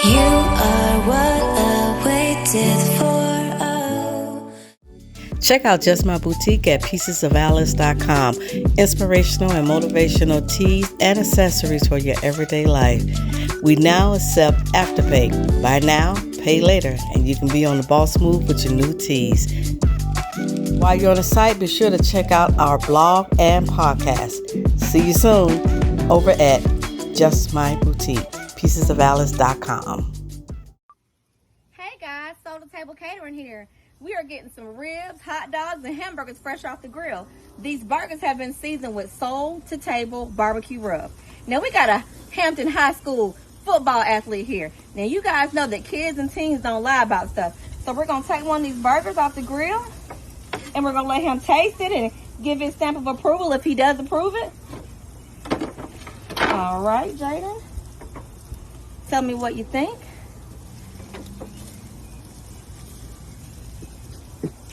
You are what I waited for. Check out Just My Boutique at piecesofalice.com. Inspirational and motivational tees and accessories for your everyday life. We now accept Afterpay. Buy now, pay later, and you can be on the boss move with your new tees. While you're on the site, be sure to check out our blog and podcast. See you soon over at Just My Boutique, piecesofalice.com. Hey guys, Soul to Table Catering here. We are getting some ribs, hot dogs, and hamburgers fresh off the grill. These burgers have been seasoned with Soul to Table barbecue rub. Now we got a Hampton High School football athlete here. Now you guys know that kids and teens don't lie about stuff. So we're going to take one of these burgers off the grill and we're going to let him taste it and give his stamp of approval if he does approve it. All right, Jaden. Tell me what you think.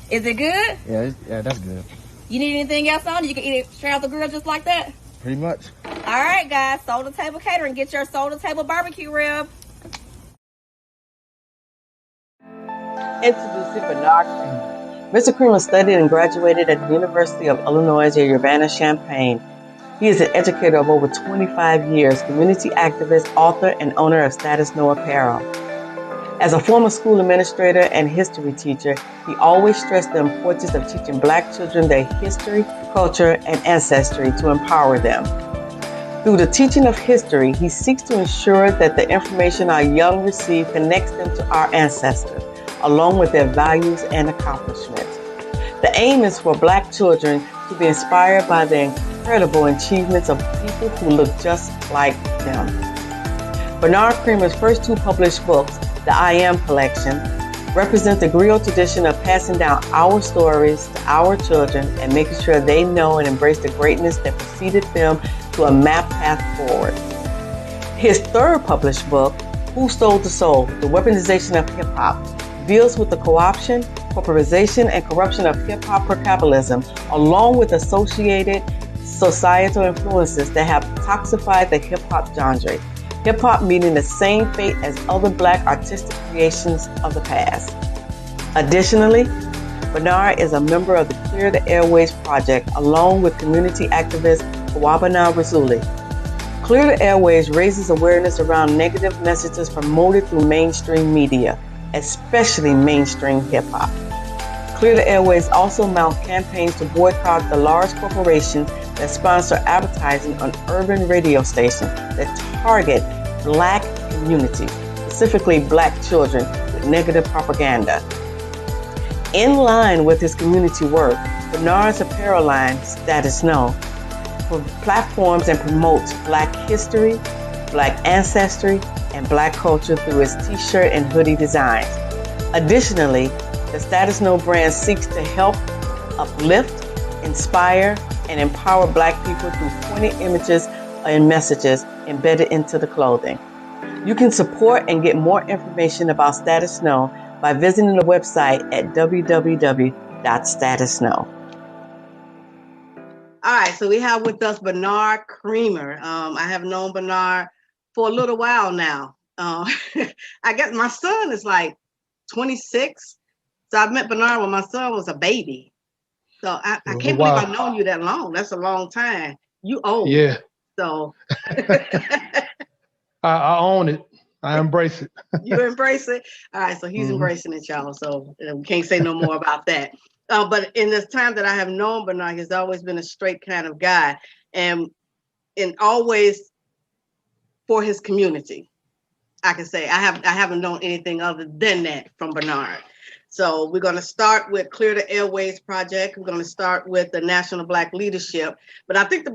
Is it good? Yeah, that's good. You need anything else on it? You can eat it straight off the grill just like that? Pretty much. All right, guys. Soul to Table Catering. Get your Soul to Table barbecue rib. Introducing Bernard Creamer. Mr. Creamer studied and graduated at the University of Illinois Urbana-Champaign. He is an educator of over 25 years, community activist, author, and owner of Status No Apparel. As a former school administrator and history teacher, he always stressed the importance of teaching Black children their history, culture, and ancestry to empower them. Through the teaching of history, he seeks to ensure that the information our young receive connects them to our ancestors, along with their values and accomplishments. The aim is for Black children to be inspired by the incredible achievements of people who look just like them. Bernard Creamer's first two published books, the I Am collection, represent the griot tradition of passing down our stories to our children and making sure they know and embrace the greatness that preceded them to a map path forward. His third published book, Who Stole the Soul? The Weaponization of Hip Hop, deals with the co-option, corporatization, and corruption of hip-hop per capitalism, along with associated societal influences that have toxified the hip-hop genre. Hip-hop meeting the same fate as other Black artistic creations of the past. Additionally, Bernard is a member of the Clear the Airways Project, along with community activist Wabana Razuli. Clear the Airways raises awareness around negative messages promoted through mainstream media, especially mainstream hip-hop. Clear the Airways also mount campaigns to boycott the large corporations that sponsor advertising on urban radio stations that target Black communities, specifically Black children, with negative propaganda. In line with his community work, Bernard's apparel line, Status No, platforms and promotes Black history, Black ancestry, and Black culture through his t-shirt and hoodie designs. Additionally, the Status No brand seeks to help uplift, inspire, and empower Black people through pointed images and messages embedded into the clothing. You can support and get more information about Status No by visiting the website at www.statusno. All right, so we have with us Bernard Creamer. I have known Bernard for a little while now. I guess my son is like 26. So I met Bernard when my son was a baby. So I can't believe I've known you that long. That's a long time. You old. Yeah. So I own it. I embrace it. You embrace it? All right, so he's embracing it, y'all. So we can't say no more about that. But in this time that I have known Bernard, he's always been a straight kind of guy and always for his community. I can say I haven't known anything other than that from Bernard. So we're going to start with Clear the Airways Project. We're going to start with the National Black Leadership. But I think the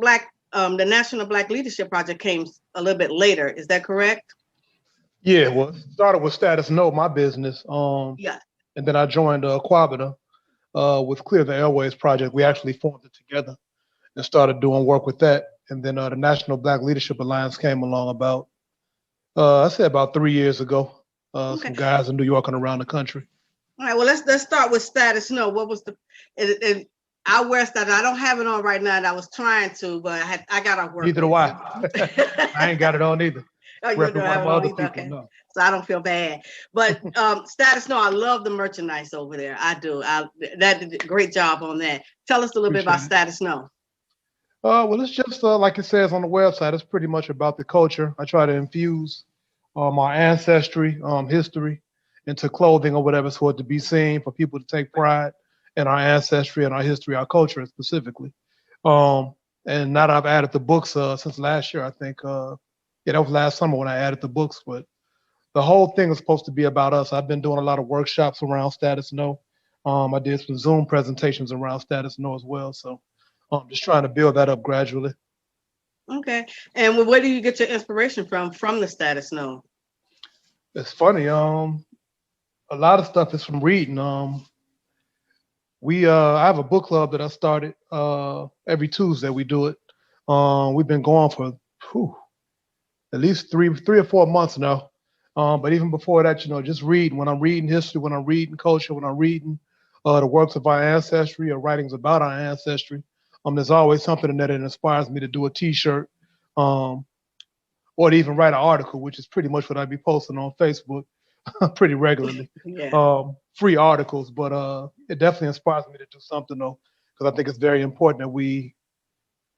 National Black Leadership Project came a little bit later. Is that correct? Yeah, well, it started with Status No, my business. And then I joined Quabita with Clear the Airways Project. We actually formed it together and started doing work with that. And then the National Black Leadership Alliance came along about 3 years ago. Some guys in New York and around the country. All right, well, let's start with Status No. What was I wear Status. I don't have it on right now, and I was trying to, but I got to work. Neither do I. I ain't got it on either. Oh, you don't have it on either. Okay. No. So I don't feel bad. But Status No, I love the merchandise over there. I do. That did a great job on that. Tell us a little bit about Status No. Well, it's just like it says on the website. It's pretty much about the culture. I try to infuse our ancestry, history, into clothing or whatever, so it to be seen for people to take pride in our ancestry and our history, our culture specifically. And now that I've added the books since last year, I think, that was last summer when I added the books, but the whole thing is supposed to be about us. I've been doing a lot of workshops around Status No. I did some Zoom presentations around Status No as well. So I'm just trying to build that up gradually. Okay. And where do you get your inspiration from the Status No? It's funny. A lot of stuff is from reading. I have a book club that I started every Tuesday. We do it. We've been going for at least three or 4 months now. But even before that, just reading. When I'm reading history, when I'm reading culture, when I'm reading the works of our ancestry or writings about our ancestry, there's always something in there that inspires me to do a T-shirt, or to even write an article, which is pretty much what I'd be posting on Facebook pretty regularly. Yeah. Free articles, but it definitely inspires me to do something though, because I think it's very important that we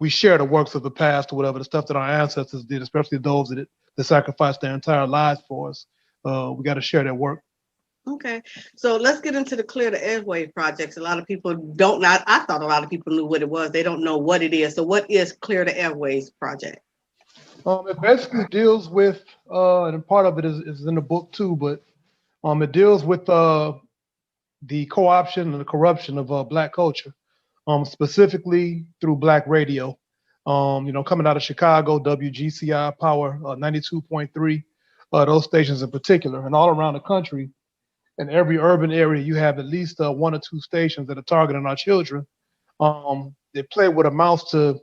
share the works of the past or whatever, the stuff that our ancestors did, especially those that sacrificed their entire lives for us. We got to share that work. Okay, so let's get into the Clear the Airways projects. A lot of people don't know. I thought a lot of people knew what it was. They don't know what it is. So what is Clear the Airways project? It basically deals with, and part of it is in the book too, but it deals with the co-option and the corruption of Black culture, specifically through Black radio. Coming out of Chicago, WGCI Power 92.3, those stations in particular, and all around the country. In every urban area, you have at least 1 or 2 stations that are targeting our children. They play what amounts to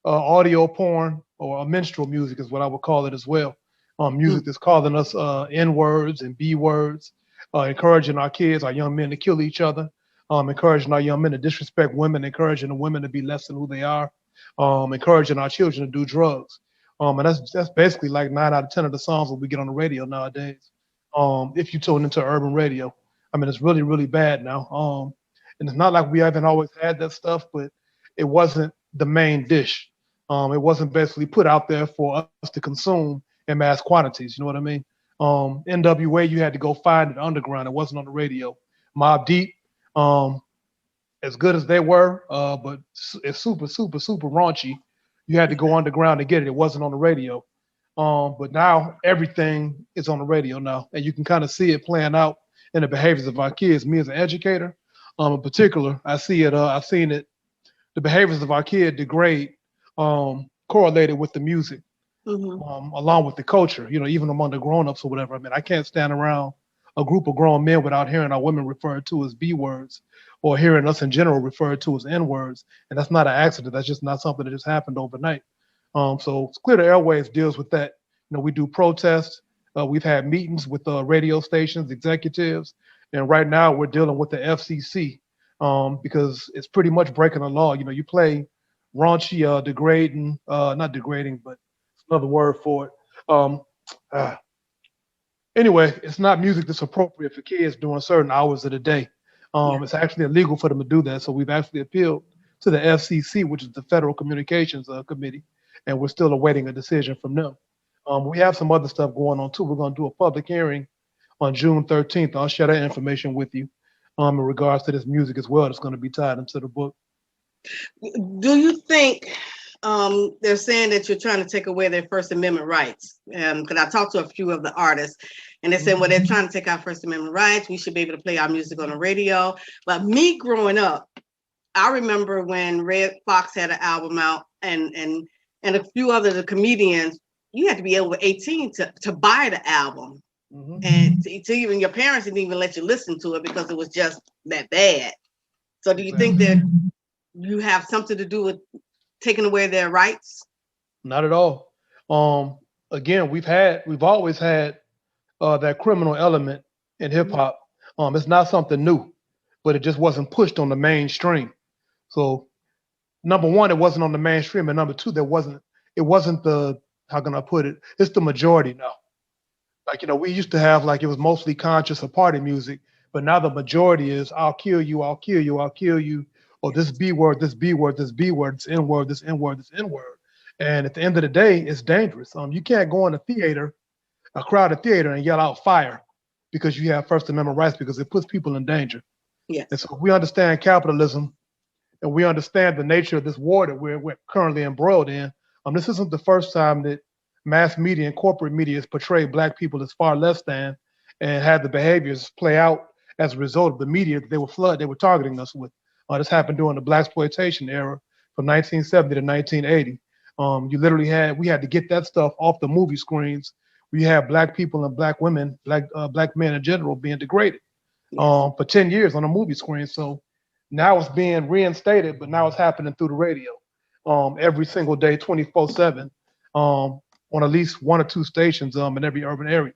audio porn or minstrel music is what I would call it as well. Music that's calling us N-words and B-words, encouraging our kids, our young men to kill each other, encouraging our young men to disrespect women, encouraging the women to be less than who they are, encouraging our children to do drugs. And that's basically like 9 out of 10 of the songs that we get on the radio nowadays. If you tune into urban radio, it's really, really bad now. And it's not like we haven't always had that stuff, but it wasn't the main dish. It wasn't basically put out there for us to consume in mass quantities. You know what I mean? NWA, you had to go find it underground. It wasn't on the radio. Mobb Deep, as good as they were, but it's super, super, super raunchy. You had to go underground to get it. It wasn't on the radio. But now everything is on the radio now, and you can kind of see it playing out in the behaviors of our kids. Me as an educator, in particular, I see it. I've seen it. The behaviors of our kid degrade, correlated with the music, along with the culture. Even among the grown-ups or whatever. I can't stand around a group of grown men without hearing our women referred to as B words, or hearing us in general referred to as N words, and that's not an accident. That's just not something that just happened overnight. So Clear the Airwaves deals with that. We do protests. We've had meetings with radio stations, executives, and right now we're dealing with the FCC because it's pretty much breaking the law. You play raunchy, degrading, not degrading, but it's another word for it. Anyway, it's not music that's appropriate for kids during certain hours of the day. It's actually illegal for them to do that. So we've actually appealed to the FCC, which is the Federal Communications Committee, and we're still awaiting a decision from them. We have some other stuff going on too. We're going to do a public hearing on June 13th. I'll share that information with you in regards to this music as well. That's going to be tied into the book. Do you think they're saying that you're trying to take away their First Amendment rights? Because I talked to a few of the artists, and they said, well, they're trying to take our First Amendment rights. We should be able to play our music on the radio. But me growing up, I remember when Red Fox had an album out, and a few other the comedians, you had to be over 18 to buy the album. And to even your parents didn't even let you listen to it because it was just that bad. So do you think that you have something to do with taking away their rights? Not at all. Again, we've always had that criminal element in hip hop. It's not something new, but it just wasn't pushed on the mainstream. So number one, it wasn't on the mainstream, and number two, it wasn't the how can I put it? It's the majority now. Like, we used to have like it was mostly conscious or party music, but now the majority is I'll kill you, I'll kill you, I'll kill you, or this B word, this B word, this B word, this N word, this N word, this N word. And at the end of the day, it's dangerous. You can't go in a crowded theater, and yell out fire because you have First Amendment rights, because it puts people in danger. Yes. And so we understand capitalism, and we understand the nature of this war that we're currently embroiled in. This isn't the first time that mass media and corporate media has portrayed Black people as far less than, and had the behaviors play out as a result of the media that they were targeting us with. This happened during the Blaxploitation era from 1970 to 1980. We had to get that stuff off the movie screens. We had Black people and Black women, Black men in general, being degraded for 10 years on a movie screen. So now it's being reinstated, but now it's happening through the radio every single day, 24/7, on at least one or two stations in every urban area.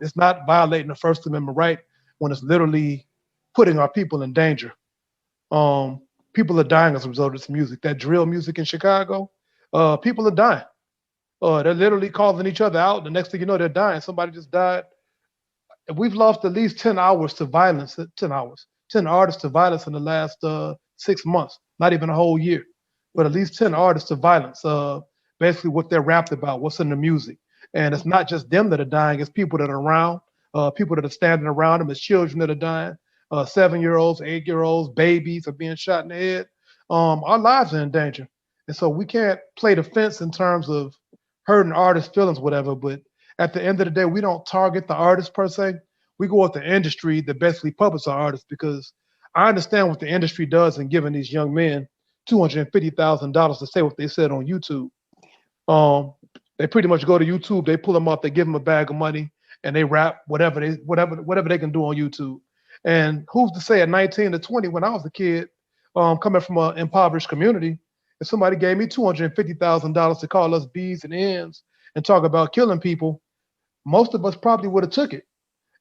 It's not violating the First Amendment right when it's literally putting our people in danger. People are dying as a result of this music. That drill music in Chicago, people are dying. They're literally calling each other out. The next thing you know, they're dying. Somebody just died. We've lost at least 10 hours to violence, 10 artists to violence in the last 6 months, not even a whole year, but at least 10 artists to violence. Basically what they're rapped about, what's in the music. And it's not just them that are dying, it's people that are around, people that are standing around them, it's children that are dying, 7-year-olds, 8-year-olds, babies are being shot in the head. Our lives are in danger. And so we can't play the fence in terms of hurting artists' feelings, whatever, but at the end of the day, we don't target the artists per se. We go with the industry that basically publishes our artists, because I understand what the industry does in giving these young men $250,000 to say what they said on YouTube. They pretty much go to YouTube, they pull them up, they give them a bag of money, and they rap whatever they can do on YouTube. And who's to say at 19 to 20, when I was a kid, coming from an impoverished community, if somebody gave me $250,000 to call us B's and N's and talk about killing people, most of us probably would have took it.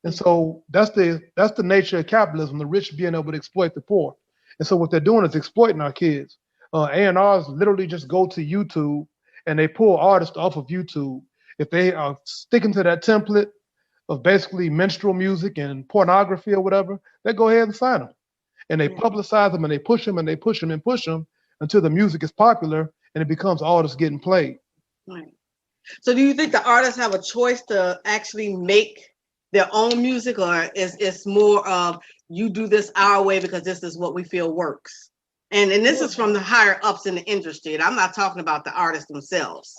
And so that's the nature of capitalism, the rich being able to exploit the poor. And so what they're doing is exploiting our kids. A&Rs literally just go to YouTube and they pull artists off of YouTube. If they are sticking to that template of basically minstrel music and pornography or whatever, they go ahead and sign them. And they publicize them and they push them and they push them and push them until the music is popular and it becomes artists getting played. Right. So do you think the artists have a choice to actually make their own music, or it's more of you do this our way because this is what we feel works? And this is from the higher ups in the industry. And I'm not talking about the artists themselves.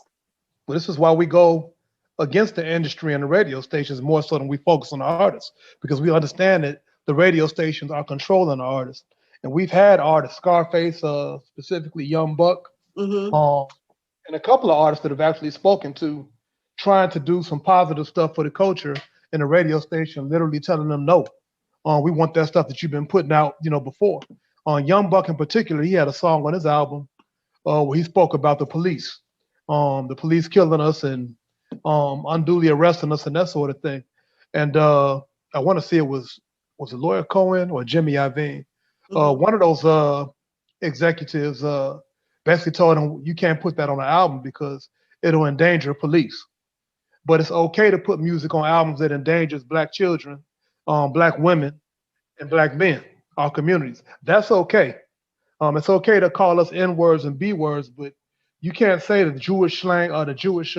Well, this is why we go against the industry and the radio stations more so than we focus on the artists, because we understand that the radio stations are controlling the artists. And we've had artists, Scarface, specifically Young Buck, and a couple of artists that have actually spoken to trying to do some positive stuff for the culture, and the radio station literally telling them no. We want that stuff that you've been putting out, before. Young Buck in particular, he had a song on his album where he spoke about the police killing us and unduly arresting us and that sort of thing. And I want to say it was Lawyer Cohen or Jimmy Iovine. One of those executives basically told him, you can't put that on an album because it'll endanger police. But it's okay to put music on albums that endangers Black children, Black women, and Black men, our communities. That's okay. It's okay to call us N-words and B-words, but you can't say the Jewish slang or the Jewish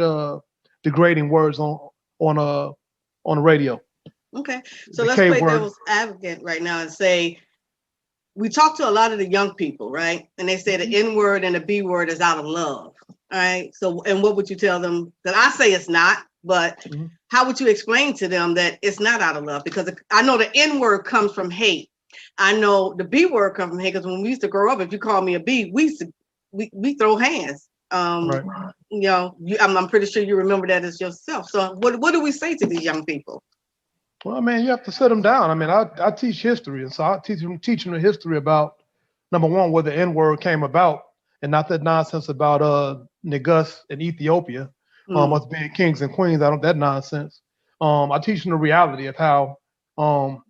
degrading words on the radio. Okay, so let's play devil's advocate right now and say, we talk to a lot of the young people, right? And they say the N-word and the B-word is out of love. All right. So, and what would you tell them? That I say it's not, but how would you explain to them that it's not out of love? Because I know the N-word comes from hate. I know the B-word comes from hate, because when we used to grow up, if you call me a B, we throw hands. Right. I'm pretty sure you remember that as yourself. So what do we say to these young people? Well, I mean, you have to sit them down. I mean, I teach history, and so I teach them the history about, number one, where the N-word came about, and not that nonsense about Negus in Ethiopia, us being kings and queens. I don't that nonsense. I teach them the reality of how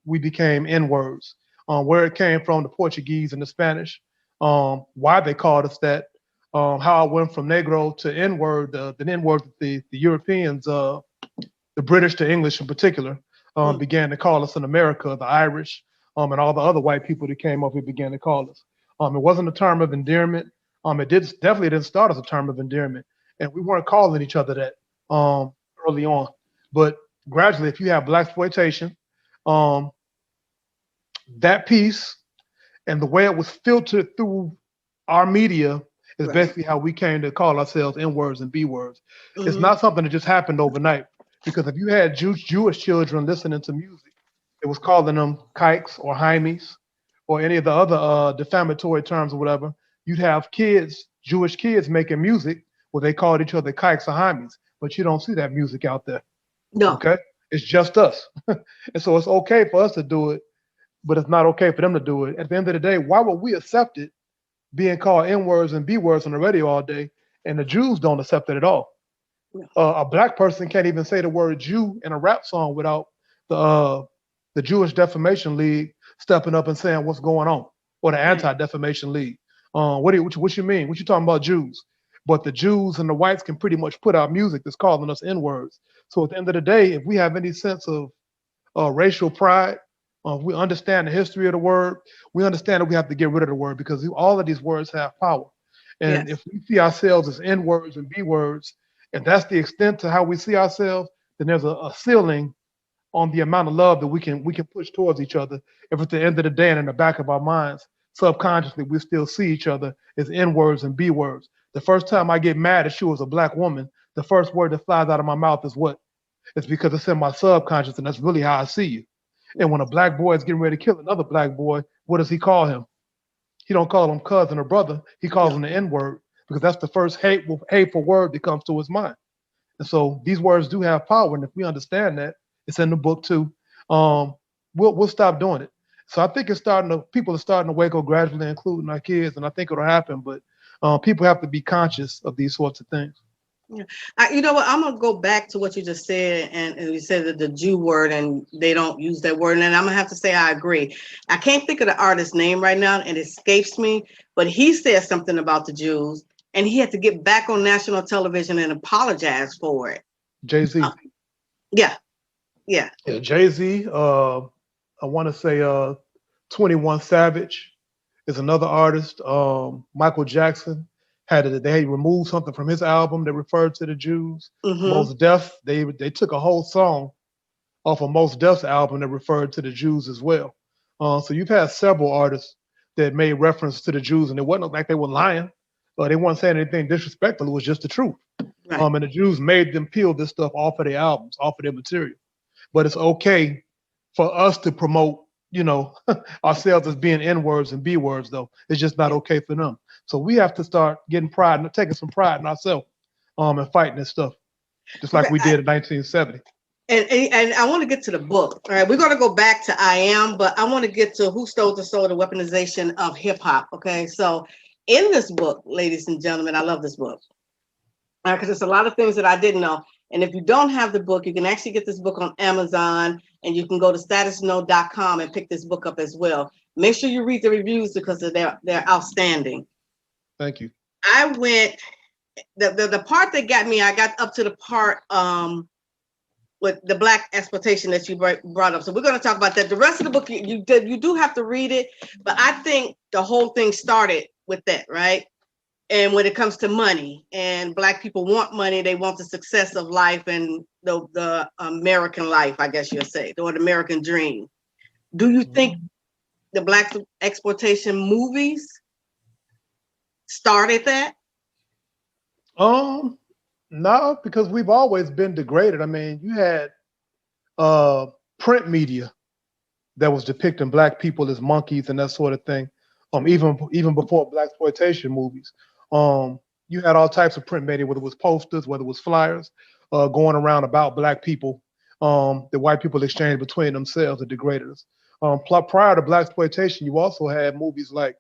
we became N-words, where it came from, the Portuguese and the Spanish, why they called us that, how I went from Negro to N-word, the N-word that the Europeans, the British to English in particular, began to call us in America, the Irish, and all the other white people that came up here began to call us. It wasn't a term of endearment. Definitely didn't start as a term of endearment, and we weren't calling each other that early on. But gradually, if you have blaxploitation, that piece and the way it was filtered through our media is basically how we came to call ourselves N-words and B-words. It's not something that just happened overnight, because if you had Jewish children listening to music, it was calling them kikes or hymies or any of the other defamatory terms or whatever. You'd have kids, Jewish kids, making music where they called each other kikes or hymies, but you don't see that music out there. No. Okay? It's just us. And so it's okay for us to do it, but it's not okay for them to do it. At the end of the day, why would we accept it being called N-words and B-words on the radio all day, and the Jews don't accept it at all? A black person can't even say the word Jew in a rap song without the Jewish Defamation League stepping up and saying what's going on, or the Anti-Defamation League. What you mean? What you talking about, Jews? But the Jews and the whites can pretty much put out music that's calling us N-words. So at the end of the day, if we have any sense of racial pride, we understand the history of the word, we understand that we have to get rid of the word, because all of these words have power. And if we see ourselves as N-words and B-words, and that's the extent to how we see ourselves, then there's a ceiling on the amount of love that we can push towards each other. If at the end of the day and in the back of our minds, subconsciously, we still see each other as N-words and B-words. The first time I get mad at you as a black woman, the first word that flies out of my mouth is what? It's because it's in my subconscious, and that's really how I see you. And when a black boy is getting ready to kill another black boy, what does he call him? He don't call him cousin or brother. He calls him the N-word, because that's the first hateful word that comes to his mind. And so these words do have power, and if we understand that, it's in the book too, we'll stop doing it. So I think people are starting to wake up gradually, including our kids, and I think it'll happen. But people have to be conscious of these sorts of things. Yeah. You know what? I'm gonna go back to what you just said, and you said that the Jew word, and they don't use that word. And I'm gonna have to say I agree. I can't think of the artist's name right now, and it escapes me. But he said something about the Jews, and he had to get back on national television and apologize for it. Jay-Z. Yeah. Jay-Z. I want to say 21 Savage is another artist. Michael Jackson they removed something from his album that referred to the Jews. Mos Def, they took a whole song off of Mos Def's album that referred to the Jews as well. So you've had several artists that made reference to the Jews, and it wasn't like they were lying, or they weren't saying anything disrespectful. It was just the truth. Right. And the Jews made them peel this stuff off of their albums, off of their material. But it's okay for us to promote, ourselves as being N-words and B-words, though. It's just not okay for them. So we have to start taking some pride in ourselves, and fighting this stuff, just like we did in 1970. And I want to get to the book. All right, we're going to go back to I Am, but I want to get to Who Stole the Soul, the Weaponization of Hip Hop. Okay, so in this book, ladies and gentlemen, I love this book because there's a lot of things that I didn't know. And if you don't have the book, you can actually get this book on Amazon, and you can go to statusno.com and pick this book up as well. Make sure you read the reviews because they're outstanding. Thank you. I went, the part that got me, I got up to the part with the Black exploitation that you brought up. So we're going to talk about that. The rest of the book, you do have to read it, but I think the whole thing started with that, right? And when it comes to money, and Black people want money, they want the success of life and the American life, I guess you'll say, or the American dream. Do you think the Black exploitation movies started that? No, because we've always been degraded. I mean, you had print media that was depicting Black people as monkeys and that sort of thing. Even before blaxploitation movies. You had all types of print media, whether it was posters, whether it was flyers, going around about Black people, that white people exchanged between themselves, the degraders. Prior to blaxploitation, you also had movies like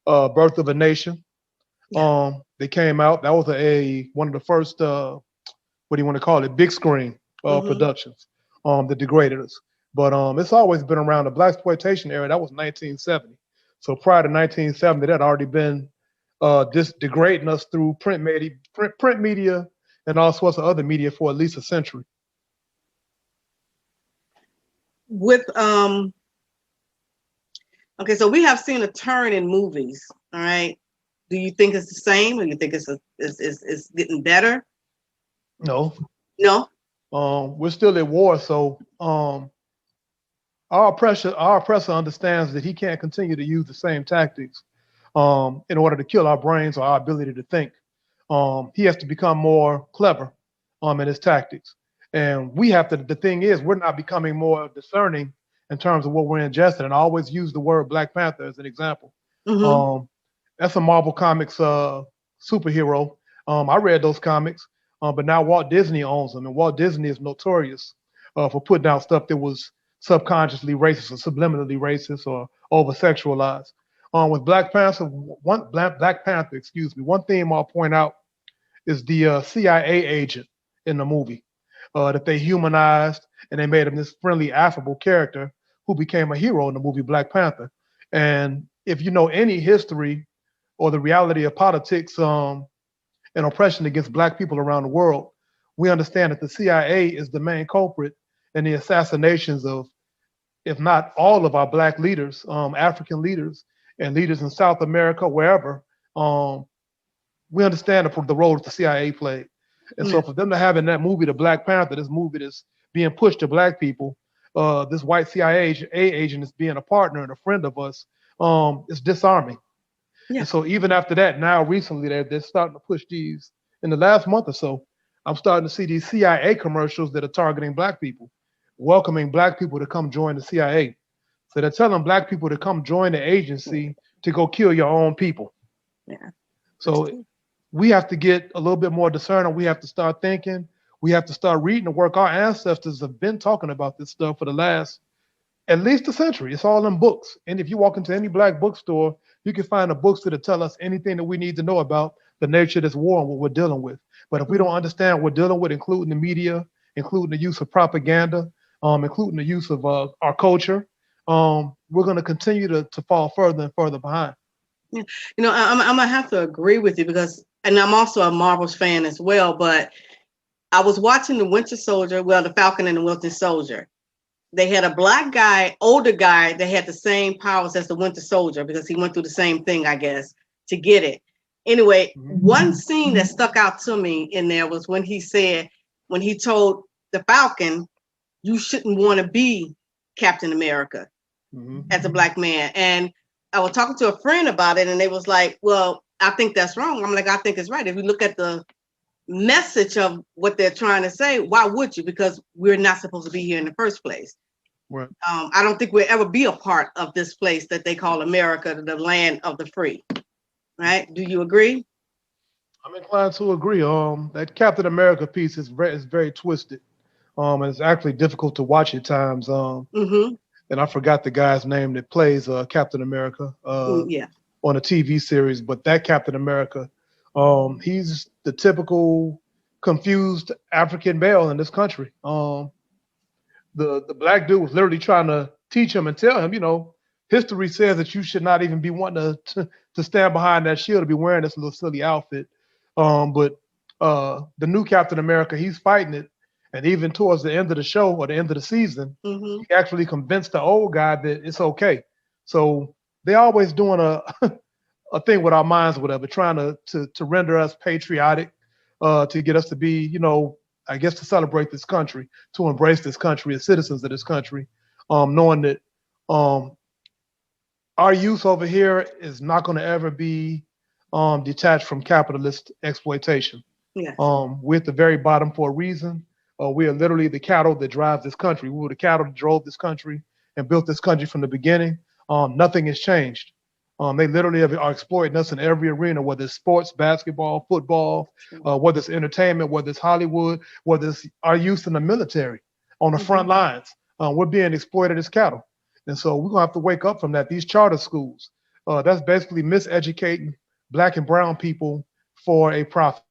Birth of a Nation. They came out. That was one of the first, what do you want to call it, big screen productions, the degraders. But it's always been around. The blaxploitation era, that was 1970. So prior to 1970, that had already been just degrading us through print media and all sorts of other media for at least a century. With okay, so we have seen a turn in movies. All right, do you think it's the same, or you think it's getting better? No. No. We're still at war, so our oppressor understands that he can't continue to use the same tactics in order to kill our brains or our ability to think. He has to become more clever in his tactics. And we have to, the thing is, we're not becoming more discerning in terms of what we're ingesting. And I always use the word Black Panther as an example. Mm-hmm. That's a Marvel Comics superhero. I read those comics, but now Walt Disney owns them. And Walt Disney is notorious for putting out stuff that was subconsciously racist or subliminally racist or over-sexualized. With Black Panther, one theme I'll point out is the CIA agent in the movie that they humanized, and they made him this friendly, affable character who became a hero in the movie Black Panther. And if you know any history or the reality of politics and oppression against Black people around the world, we understand that the CIA is the main culprit in the assassinations of, if not all of our Black leaders, African leaders, and leaders in South America, wherever. We understand the role that the CIA played. And so for them to have in that movie, the Black Panther, this movie that's being pushed to Black people, this white CIA agent is being a partner and a friend of us, it's disarming. Yeah. And so even after that, now recently, they're starting to push these. In the last month or so, I'm starting to see these CIA commercials that are targeting Black people, welcoming Black people to come join the CIA. So they're telling Black people to come join the agency to go kill your own people. Yeah. So we have to get a little bit more discerning. We have to start thinking. We have to start reading the work. Our ancestors have been talking about this stuff for the last at least a century. It's all in books. And if you walk into any Black bookstore, you can find the books that tell us anything that we need to know about the nature of this war and what we're dealing with. But if we don't understand what we're dealing with, including the media, including the use of propaganda, including the use of our culture, we're going to continue to fall further and further behind. Yeah. You know, I'm going to have to agree with you because, and I'm also a Marvel's fan as well, but I was watching the Winter Soldier, the Falcon and the Winter Soldier. They had a Black guy, older guy, that had the same powers as the Winter Soldier because he went through the same thing, I guess, to get it. Anyway, one scene that stuck out to me in there was when he told the Falcon, you shouldn't want to be Captain America as a Black man. And I was talking to a friend about it and they was like, well, I think that's wrong. I'm like, I think it's right. If you look at the message of what they're trying to say, why would you? Because we're not supposed to be here in the first place. Right. I don't think we'll ever be a part of this place that they call America, the land of the free. Right? Do you agree? I'm inclined to agree. That Captain America piece is very twisted. And it's actually difficult to watch at times. And I forgot the guy's name that plays Captain America on a TV series. But that Captain America, he's the typical confused African male in this country. The Black dude was literally trying to teach him and tell him, you know, history says that you should not even be wanting to stand behind that shield, to be wearing this little silly outfit. But the new Captain America, he's fighting it. And even towards the end of the show or the end of the season, he actually convinced the old guy that it's okay. So they're always doing a thing with our minds or whatever, trying to render us patriotic, to get us to be, you know, I guess to celebrate this country, to embrace this country as citizens of this country, knowing that our youth over here is not going to ever be detached from capitalist exploitation. Yes. We're at the very bottom for a reason. We are literally the cattle that drives this country. We were the cattle that drove this country and built this country from the beginning. Nothing has changed. They literally are exploiting us in every arena, whether it's sports, basketball, football, whether it's entertainment, whether it's Hollywood, whether it's our youth in the military on the front lines. We're being exploited as cattle. And so we're going to have to wake up from that. These charter schools, that's basically miseducating Black and brown people for a profit,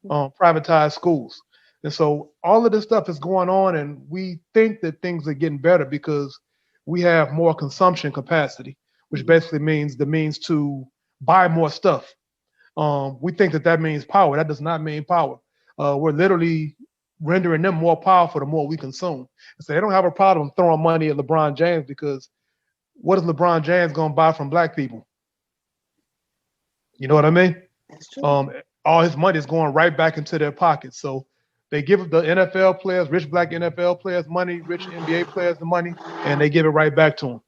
privatized schools. And so all of this stuff is going on, and we think that things are getting better because we have more consumption capacity, which basically means the means to buy more stuff. We think that means power. That does not mean power. We're literally rendering them more powerful the more we consume. So they don't have a problem throwing money at LeBron James, because what is LeBron James going to buy from black people? You know what I mean? That's true. All his money is going right back into their pockets. So they give the NFL players, rich black NFL players money, rich NBA players the money, and they give it right back to them.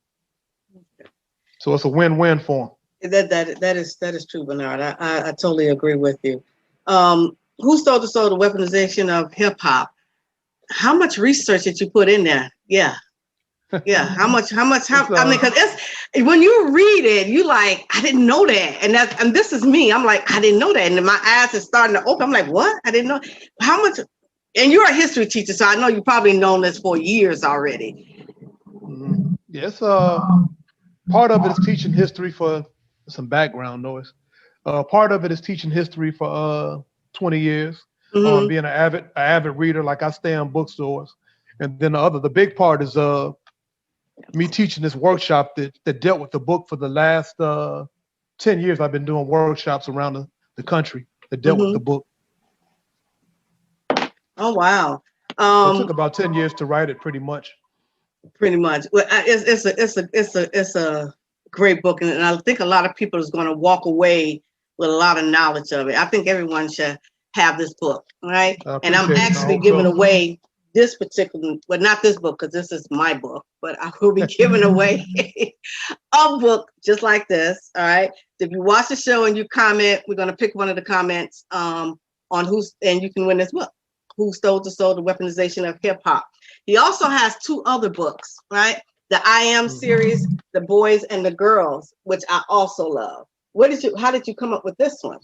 So it's a win-win for them. That is true, Bernard. I totally agree with you. Who Stole the Soul, the weaponization of hip hop? How much research did you put in there? Yeah. How much? I mean, because it's when you read it, you like, I didn't know that, and this is me. I'm like, I didn't know that, and my eyes are starting to open. I'm like, what? I didn't know how much. And you're a history teacher, so I know you've probably known this for years already. Yes, part of it is teaching history for some background noise. Part of it is teaching history for 20 years. Being an avid reader, like I stay in bookstores, and then the big part is me teaching this workshop that dealt with the book for the last 10 years. I've been doing workshops around the country that dealt with the book. Oh, wow. It took about 10 years to write it, pretty much. Pretty much. Well, it's a great book, and I think a lot of people is going to walk away with a lot of knowledge of it. I think everyone should have this book, right? And I'm actually giving away this particular, well, not this book, because this is my book, but I will be giving away a book just like this. All right. If you watch the show and you comment, we're going to pick one of the comments on and you can win this book, Who Stole the Soul, the Weaponization of Hip Hop. He also has 2 other books, right? The I Am series, The Boys and the Girls, which I also love. How did you come up with this one?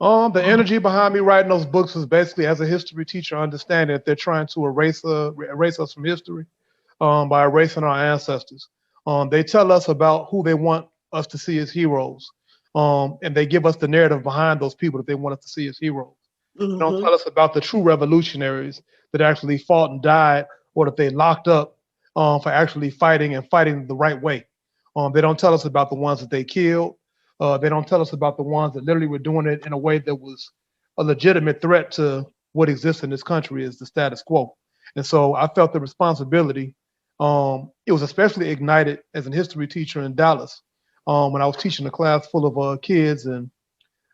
The energy behind me writing those books was basically, as a history teacher, understanding that they're trying to erase us from history by erasing our ancestors. They tell us about who they want us to see as heroes, and they give us the narrative behind those people that they want us to see as heroes. They don't tell us about the true revolutionaries that actually fought and died, or that they locked up for actually fighting the right way. They don't tell us about the ones that they killed. They don't tell us about the ones that literally were doing it in a way that was a legitimate threat to what exists in this country, is the status quo. And so I felt the responsibility. It was especially ignited as a history teacher in Dallas when I was teaching a class full of kids, and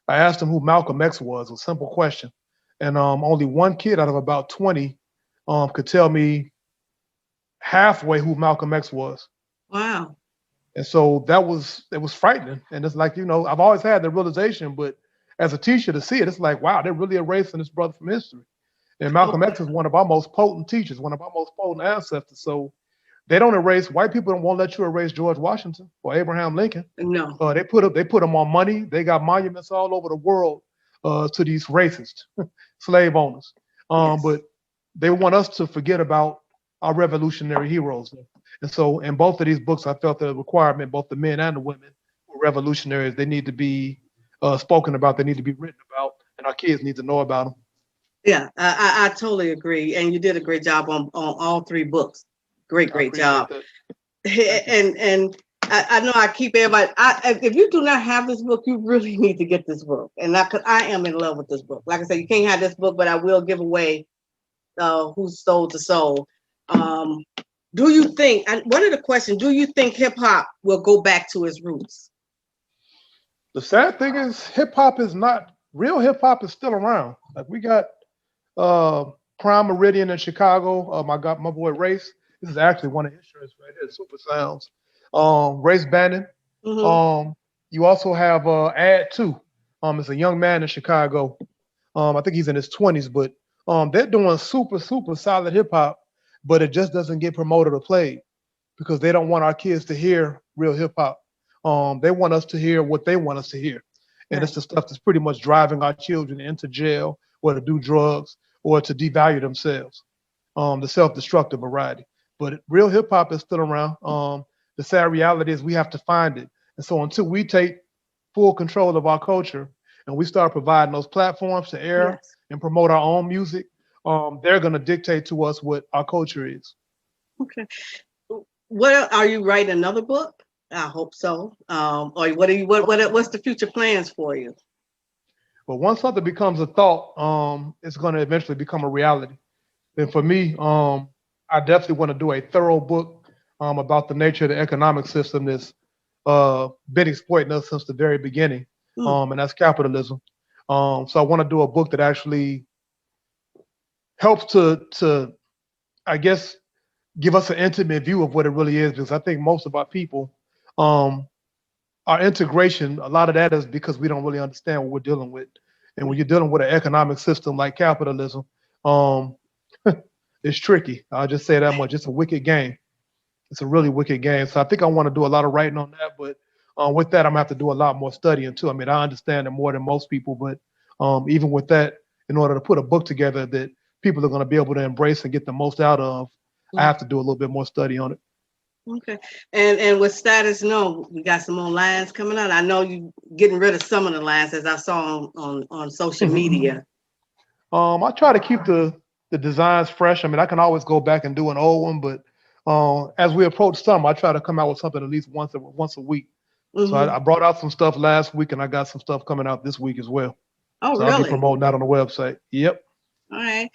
I asked them who Malcolm X was, a simple question. And only one kid out of about 20 could tell me halfway who Malcolm X was. Wow. And so it was frightening. And it's like, I've always had the realization, but as a teacher to see it, it's like, wow, they're really erasing this brother from history. And Malcolm X is one of our most potent teachers, one of our most potent ancestors. So they don't erase, white people won't let you erase George Washington or Abraham Lincoln. No. They put them on money. They got monuments all over the world to these racist slave owners. Yes. But they want us to forget about our revolutionary heroes. And so in both of these books, I felt the requirement, both the men and the women were revolutionaries. They need to be spoken about. They need to be written about, and our kids need to know about them. Yeah, I totally agree. And you did a great job on all 3 books. Great job. And I know I keep everybody, if you do not have this book, you really need to get this book. And because I am in love with this book. Like I said, you can't have this book, but I will give away Who Stole the Soul. Do you think, and one of the questions, do you think hip hop will go back to its roots? The sad thing is real hip hop is still around. Like we got Prime Meridian in Chicago. My boy Race. This is actually one of his shirts right here, Super Sounds. Race Bannon. You also have Ad 2. It's a young man in Chicago. I think he's in his 20s, but they're doing super, super solid hip hop. But it just doesn't get promoted or played because they don't want our kids to hear real hip hop. They want us to hear what they want us to hear. And it's the stuff that's pretty much driving our children into jail or to do drugs or to devalue themselves, the self-destructive variety. But real hip hop is still around. The sad reality is we have to find it. And so until we take full control of our culture and we start providing those platforms to air and promote our own music, they're going to dictate to us what our culture is. Okay. What are you writing another book? I hope so. Or what's the future plans for you? But once something becomes a thought, it's going to eventually become a reality. And for me, I definitely want to do a thorough book about the nature of the economic system that's been exploiting us since the very beginning, and that's capitalism. So I want to do a book that actually helps to, I guess, give us an intimate view of what it really is, because I think most of our people, our integration, a lot of that is because we don't really understand what we're dealing with. And when you're dealing with an economic system like capitalism, it's tricky. I'll just say that much. It's a wicked game. It's a really wicked game. So I think I want to do a lot of writing on that. But with that, I'm going to have to do a lot more studying too. I mean, I understand it more than most people. But even with that, in order to put a book together that people are going to be able to embrace and get the most out of, I have to do a little bit more study on it. Okay. And with Status No, we got some more lines coming out. I know you getting rid of some of the lines, as I saw on social media. I try to keep the designs fresh. I mean, I can always go back and do an old one, but as we approach summer, I try to come out with something at least once a week. So I brought out some stuff last week, and I got some stuff coming out this week as well. Oh, so really? I'll be promoting that on the website. Yep. All right.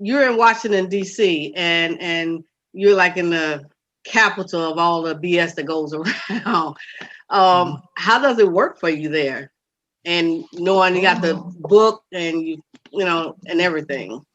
You're in Washington, D.C., and you're like in the capital of all the BS that goes around. How does it work for you there? And knowing you got the book and you know, and everything.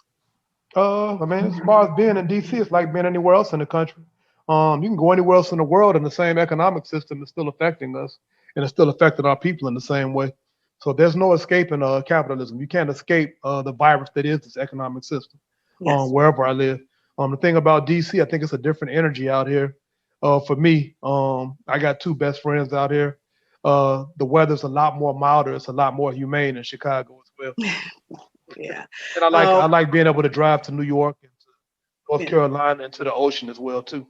I mean, as far as being in DC, it's like being anywhere else in the country. You can go anywhere else in the world, and the same economic system is still affecting us, and it's still affecting our people in the same way. So there's no escaping capitalism. You can't escape the virus that is this economic system. Yes. Wherever I live. The thing about DC, I think it's a different energy out here. For me, I got two best friends out here. The weather's a lot more milder. It's a lot more humane in Chicago as well. Yeah. And I like being able to drive to New York and to North Carolina and to the ocean as well too.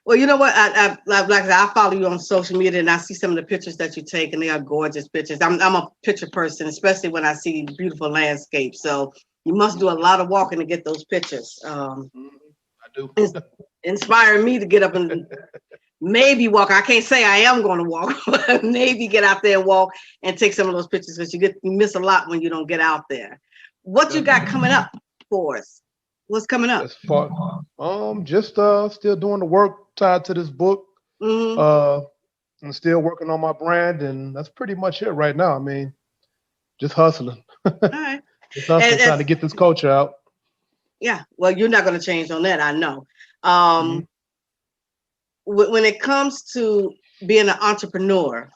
Well, you know what? I follow you on social media, and I see some of the pictures that you take, and they are gorgeous pictures. I'm a picture person, especially when I see beautiful landscapes. So you must do a lot of walking to get those pictures. I do. Inspiring me to get up and maybe walk. I can't say I am going to walk, but maybe get out there and walk and take some of those pictures, because you miss a lot when you don't get out there. What you got coming up for us? What's coming up? As far, just still doing the work tied to this book. I'm still working on my brand, and that's pretty much it right now. I mean, just hustling. All right. Just hustling, trying to get this culture out. Yeah. Well, you're not going to change on that, I know. When it comes to being an entrepreneur,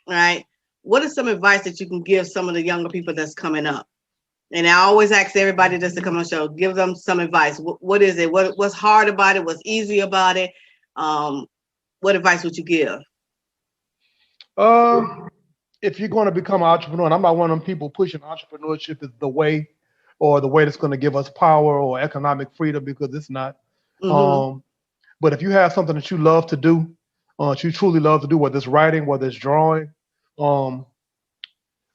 right? What is some advice that you can give some of the younger people that's coming up? And I always ask everybody just to come on the show, give them some advice. What is it? What's hard about it? What's easy about it? What advice would you give? If you're going to become an entrepreneur, and I'm not one of them people pushing entrepreneurship is the way, or the way that's going to give us power or economic freedom, because it's not. But if you have something that you love to do, you truly love to do, whether it's writing, whether it's drawing,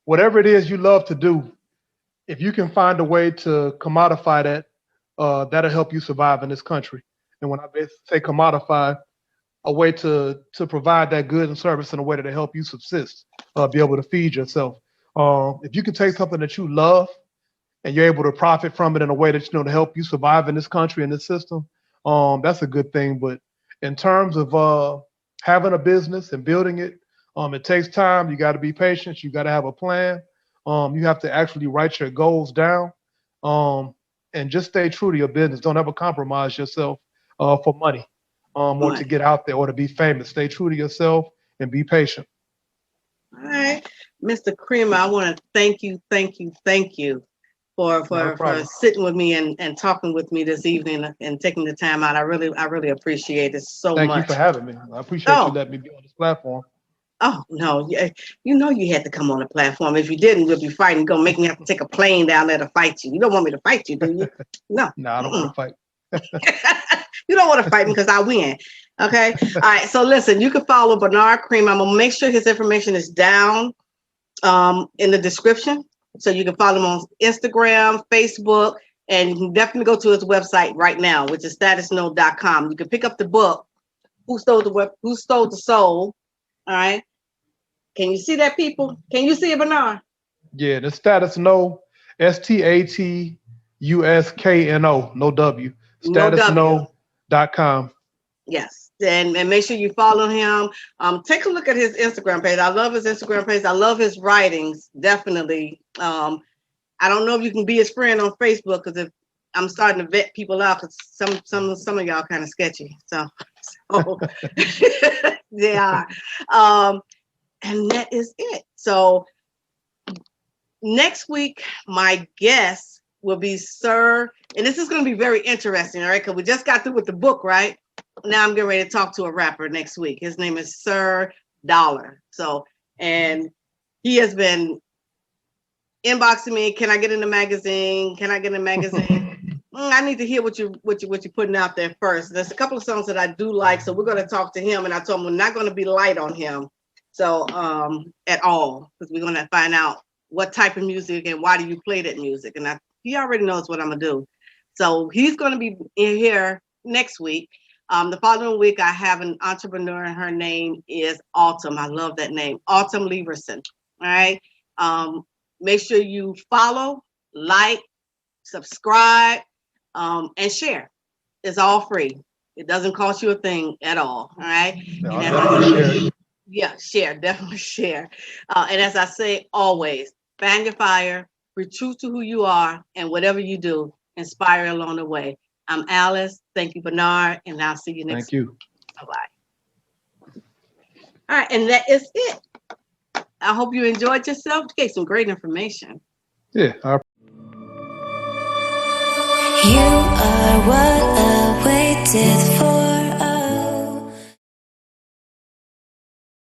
whatever it is you love to do, if you can find a way to commodify that, that'll help you survive in this country. And when I say commodify, a way to provide that good and service in a way that'll help you subsist, be able to feed yourself. If you can take something that you love and you're able to profit from it in a way that, to help you survive in this country and this system, that's a good thing. But in terms of having a business and building it, it takes time. You got to be patient. You got to have a plan. You have to actually write your goals down, and just stay true to your business. Don't ever compromise yourself for money, or to get out there or to be famous. Stay true to yourself and be patient. All right, Mr. Creamer, I want to thank you for sitting with me and talking with me this evening and taking the time out. I really appreciate it so much. Thank you for having me. I appreciate you letting me be on this platform. Oh, no, you had to come on the platform. If you didn't, we'll be fighting. Gonna make me have to take a plane down there to fight you. You don't want me to fight you, do you? No. No, I don't want to fight. You don't want to fight me because I win. Okay. All right. So listen, you can follow Bernard Cream. I'm gonna make sure his information is down in the description. So you can follow him on Instagram, Facebook, and you can definitely go to his website right now, which is statusno.com. You can pick up the book Who Stole the Soul. All right. Can you see that, people? Can you see it, Bernard? Yeah, the status no, STATUSKNO, no W. Statusno.com. Yes. And make sure you follow him. Take a look at his Instagram page. I love his Instagram page. I love his writings, definitely. I don't know if you can be his friend on Facebook, because if I'm starting to vet people out, because some of y'all kind of sketchy. So they are. And that is it. So next week, my guest will be Sir, and this is going to be very interesting, all right? Because we just got through with the book, right? Now I'm getting ready to talk to a rapper next week. His name is Sir Dollar. So, and he has been inboxing me. Can I get in the magazine? Can I get in the magazine? I need to hear what you're putting out there first. There's a couple of songs that I do like, so we're going to talk to him. And I told him we're not going to be light on him, so at all, because we're going to find out what type of music and why do you play that music. And he already knows what I'm gonna do. So he's going to be in here next week. The following week, I have an entrepreneur, and her name is Autumn. I love that name, Autumn Leverson. All right. Make sure you follow, like, subscribe, and share. It's all free. It doesn't cost you a thing at all. All right. Share, definitely share. And as I say always, fan your fire, be true to who you are, and whatever you do, inspire along the way. I'm Alice. Thank you, Bernard, and I'll see you next week. Bye-bye. All right, and that is it. I hope you enjoyed yourself. You gave some great information. Yeah. You are what I waited for.